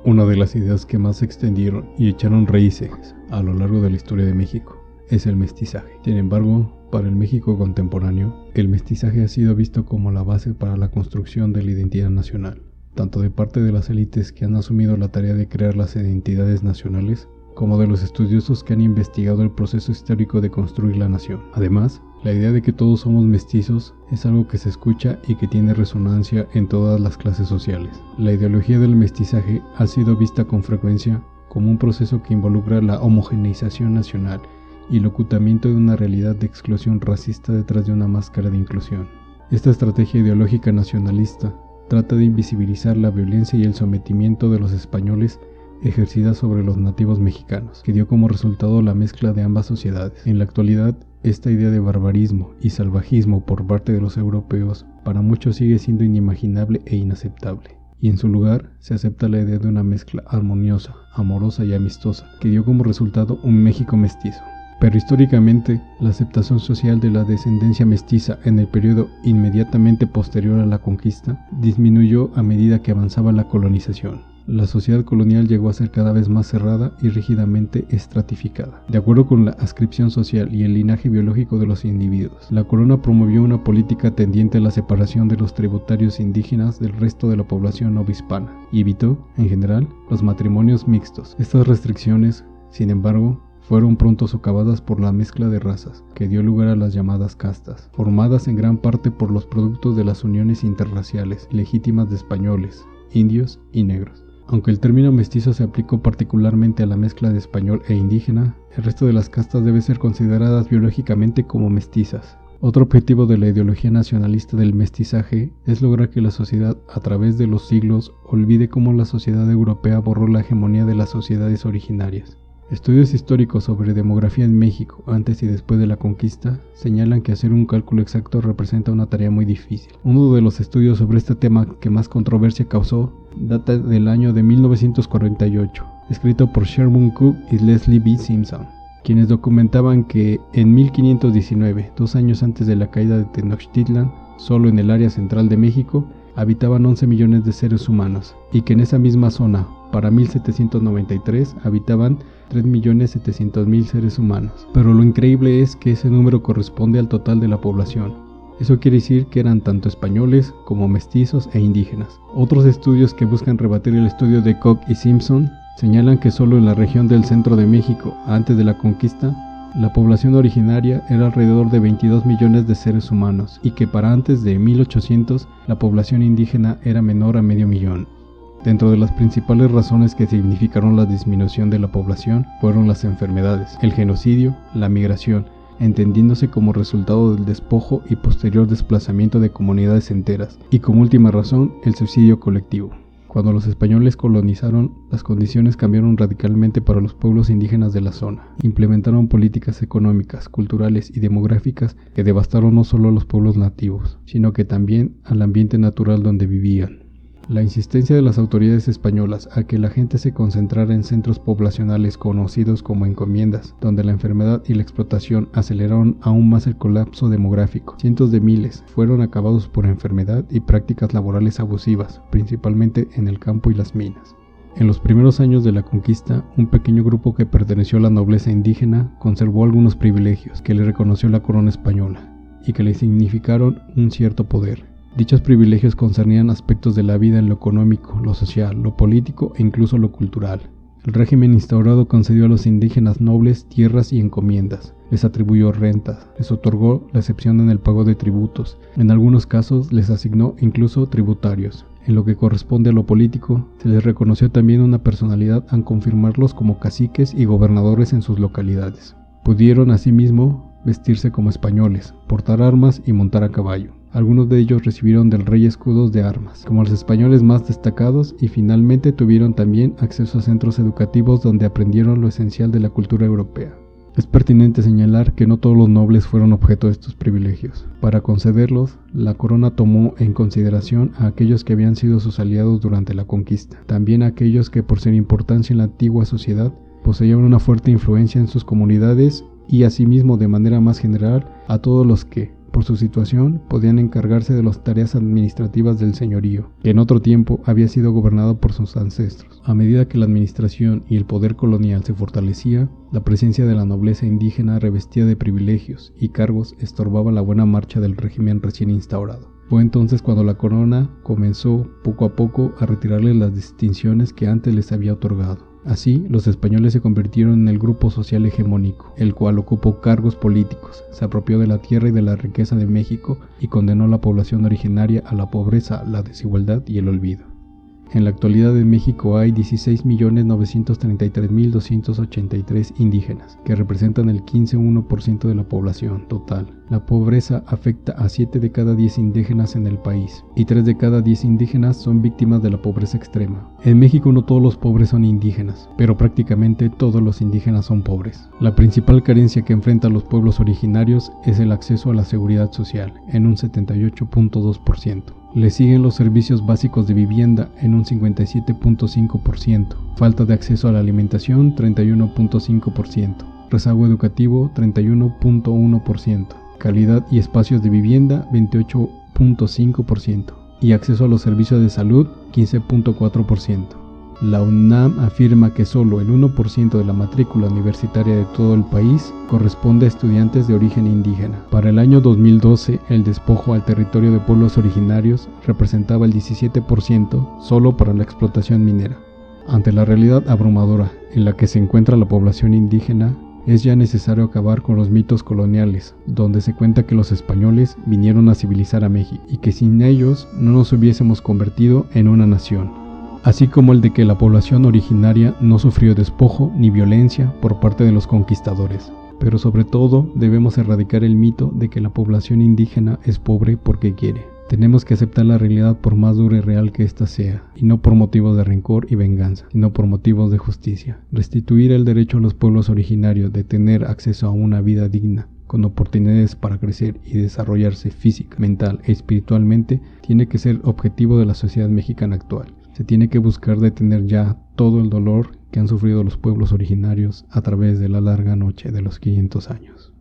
Una de las ideas que más se extendieron y echaron raíces a lo largo de la historia de México es el mestizaje. Sin embargo, para el México contemporáneo, el mestizaje ha sido visto como la base para la construcción de la identidad nacional, tanto de parte de las élites que han asumido la tarea de crear las identidades nacionales, como de los estudiosos que han investigado el proceso histórico de construir la nación. Además, la idea de que todos somos mestizos es algo que se escucha y que tiene resonancia en todas las clases sociales. La ideología del mestizaje ha sido vista con frecuencia como un proceso que involucra la homogeneización nacional y el ocultamiento de una realidad de exclusión racista detrás de una máscara de inclusión. Esta estrategia ideológica nacionalista trata de invisibilizar la violencia y el sometimiento de los españoles ejercida sobre los nativos mexicanos, que dio como resultado la mezcla de ambas sociedades. En la actualidad, esta idea de barbarismo y salvajismo por parte de los europeos para muchos sigue siendo inimaginable e inaceptable, y en su lugar se acepta la idea de una mezcla armoniosa, amorosa y amistosa, que dio como resultado un México mestizo. Pero históricamente, la aceptación social de la descendencia mestiza en el periodo inmediatamente posterior a la conquista disminuyó a medida que avanzaba la colonización. La sociedad colonial llegó a ser cada vez más cerrada y rígidamente estratificada. De acuerdo con la adscripción social y el linaje biológico de los individuos, la corona promovió una política tendiente a la separación de los tributarios indígenas del resto de la población novohispana y evitó, en general, los matrimonios mixtos. Estas restricciones, sin embargo, fueron pronto socavadas por la mezcla de razas, que dio lugar a las llamadas castas, formadas en gran parte por los productos de las uniones interraciales legítimas de españoles, indios y negros. Aunque el término mestizo se aplicó particularmente a la mezcla de español e indígena, el resto de las castas deben ser consideradas biológicamente como mestizas. Otro objetivo de la ideología nacionalista del mestizaje es lograr que la sociedad, a través de los siglos, olvide cómo la sociedad europea borró la hegemonía de las sociedades originarias. Estudios históricos sobre demografía en México antes y después de la conquista señalan que hacer un cálculo exacto representa una tarea muy difícil. Uno de los estudios sobre este tema que más controversia causó data del año de 1948, escrito por Sherman Cook y Leslie B. Simpson, quienes documentaban que en 1519, 2 años antes de la caída de Tenochtitlan, solo en el área central de México habitaban 11 millones de seres humanos, y que en esa misma zona, para 1793, habitaban 3.700.000 seres humanos. Pero lo increíble es que ese número corresponde al total de la población. Eso quiere decir que eran tanto españoles como mestizos e indígenas. Otros estudios que buscan rebatir el estudio de Cook y Simpson señalan que solo en la región del centro de México, antes de la conquista, la población originaria era alrededor de 22 millones de seres humanos, y que para antes de 1800 la población indígena era menor a medio millón. Dentro de las principales razones que significaron la disminución de la población fueron las enfermedades, el genocidio, la migración, entendiéndose como resultado del despojo y posterior desplazamiento de comunidades enteras, y como última razón, el suicidio colectivo. Cuando los españoles colonizaron, las condiciones cambiaron radicalmente para los pueblos indígenas de la zona. Implementaron políticas económicas, culturales y demográficas que devastaron no solo a los pueblos nativos, sino que también al ambiente natural donde vivían. La insistencia de las autoridades españolas a que la gente se concentrara en centros poblacionales conocidos como encomiendas, donde la enfermedad y la explotación aceleraron aún más el colapso demográfico. Cientos de miles fueron acabados por enfermedad y prácticas laborales abusivas, principalmente en el campo y las minas. En los primeros años de la conquista, un pequeño grupo que perteneció a la nobleza indígena conservó algunos privilegios que le reconoció la corona española y que le significaron un cierto poder. Dichos privilegios concernían aspectos de la vida en lo económico, lo social, lo político e incluso lo cultural. El régimen instaurado concedió a los indígenas nobles tierras y encomiendas, les atribuyó rentas, les otorgó la excepción en el pago de tributos, en algunos casos les asignó incluso tributarios. En lo que corresponde a lo político, se les reconoció también una personalidad al confirmarlos como caciques y gobernadores en sus localidades. Pudieron asimismo vestirse como españoles, portar armas y montar a caballo. Algunos de ellos recibieron del rey escudos de armas, como los españoles más destacados, y finalmente tuvieron también acceso a centros educativos donde aprendieron lo esencial de la cultura europea. Es pertinente señalar que no todos los nobles fueron objeto de estos privilegios. Para concederlos, la corona tomó en consideración a aquellos que habían sido sus aliados durante la conquista, también a aquellos que por su importancia en la antigua sociedad poseían una fuerte influencia en sus comunidades y asimismo de manera más general a todos los que, Por su situación, podían encargarse de las tareas administrativas del señorío, que en otro tiempo había sido gobernado por sus ancestros. A medida que la administración y el poder colonial se fortalecía, la presencia de la nobleza indígena revestida de privilegios y cargos estorbaba la buena marcha del régimen recién instaurado. Fue entonces cuando la corona comenzó poco a poco a retirarles las distinciones que antes les había otorgado. Así, los españoles se convirtieron en el grupo social hegemónico, el cual ocupó cargos políticos, se apropió de la tierra y de la riqueza de México y condenó a la población originaria a la pobreza, la desigualdad y el olvido. En la actualidad en México hay 16.933.283 indígenas, que representan el 15,1% de la población total. La pobreza afecta a 7 de cada 10 indígenas en el país, y 3 de cada 10 indígenas son víctimas de la pobreza extrema. En México no todos los pobres son indígenas, pero prácticamente todos los indígenas son pobres. La principal carencia que enfrentan los pueblos originarios es el acceso a la seguridad social, en un 78,2%. Le siguen los servicios básicos de vivienda en un 57,5%, falta de acceso a la alimentación 31,5%, rezago educativo 31,1%, calidad y espacios de vivienda 28,5% y acceso a los servicios de salud 15,4%. La UNAM afirma que solo el 1% de la matrícula universitaria de todo el país corresponde a estudiantes de origen indígena. Para el año 2012, el despojo al territorio de pueblos originarios representaba el 17% solo para la explotación minera. Ante la realidad abrumadora en la que se encuentra la población indígena, es ya necesario acabar con los mitos coloniales, donde se cuenta que los españoles vinieron a civilizar a México y que sin ellos no nos hubiésemos convertido en una nación, así como el de que la población originaria no sufrió despojo ni violencia por parte de los conquistadores. Pero sobre todo debemos erradicar el mito de que la población indígena es pobre porque quiere. Tenemos que aceptar la realidad por más dura y real que ésta sea, y no por motivos de rencor y venganza, sino por motivos de justicia. Restituir el derecho a los pueblos originarios de tener acceso a una vida digna, con oportunidades para crecer y desarrollarse física, mental e espiritualmente, tiene que ser objetivo de la sociedad mexicana actual. Se tiene que buscar detener ya todo el dolor que han sufrido los pueblos originarios a través de la larga noche de los 500 años.